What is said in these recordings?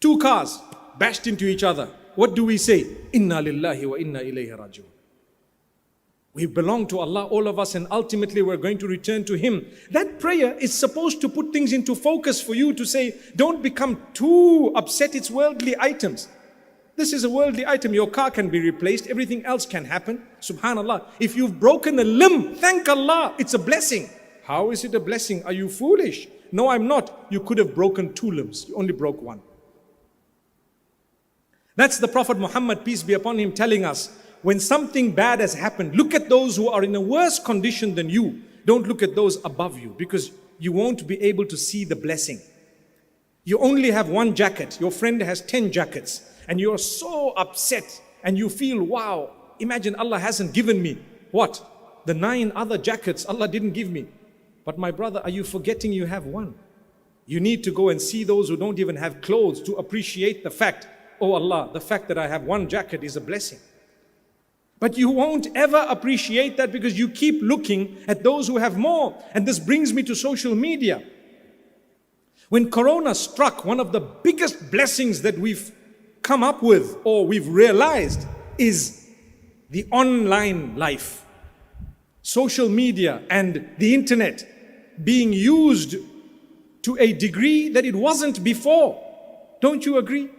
Two cars bashed into each other. What do we say? Inna lillahi wa inna ilayhi raji'un. We belong to Allah, all of us, and ultimately we're going to return to Him. That prayer is supposed to put things into focus for you to say, don't become too upset. It's worldly items. This is a worldly item. Your car can be replaced. Everything else can happen. Subhanallah. If you've broken a limb, thank Allah. It's a blessing. How is it a blessing? Are you foolish? No, I'm not. You could have broken 2 limbs. You only broke 1. That's the Prophet Muhammad, peace be upon him, telling us, when something bad has happened, look at those who are in a worse condition than you. Don't look at those above you, because you won't be able to see the blessing. You only have 1 jacket. Your friend has 10 jackets. And you're so upset. And you feel, wow, imagine Allah hasn't given me. What? The 9 other jackets Allah didn't give me. But my brother, are you forgetting you have 1? You need to go and see those who don't even have clothes to appreciate the fact, oh Allah, the fact that I have 1 jacket is a blessing. But you won't ever appreciate that because you keep looking at those who have more. And this brings me to social media. When Corona struck, one of the biggest blessings that we've come up with or we've realized is the online life. Social media and the internet being used to a degree that it wasn't before. Don't you agree?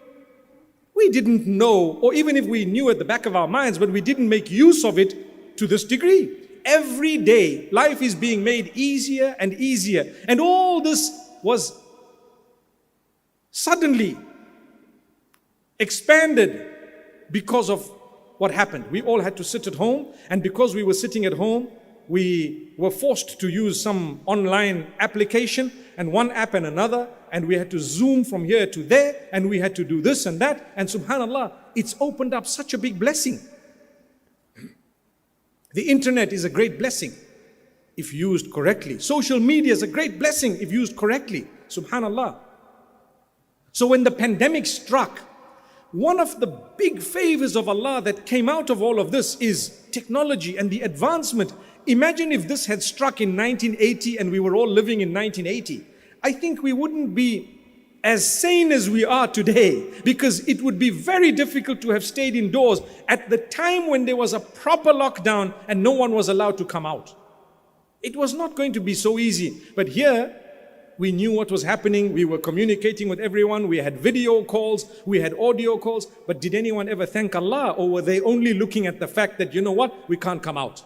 We didn't know, or even if we knew at the back of our minds, but we didn't make use of it to this degree. Every day, life is being made easier and easier. And all this was suddenly expanded because of what happened. We all had to sit at home, and because we were sitting at home, we were forced to use some online application, and one app and another, and we had to zoom from here to there, and we had to do this and that, and subhanallah, it's opened up such a big blessing. The internet is a great blessing if used correctly. Social media is a great blessing if used correctly. Subhanallah. So when the pandemic struck, one of the big favors of Allah that came out of all of this is technology and the advancement. Imagine if this had struck in 1980 and we were all living in 1980. I think we wouldn't be as sane as we are today, because it would be very difficult to have stayed indoors at the time when there was a proper lockdown and no one was allowed to come out. It was not going to be so easy. But here, we knew what was happening. We were communicating with everyone. We had video calls. We had audio calls. But did anyone ever thank Allah? Or were they only looking at the fact that, you know what, we can't come out?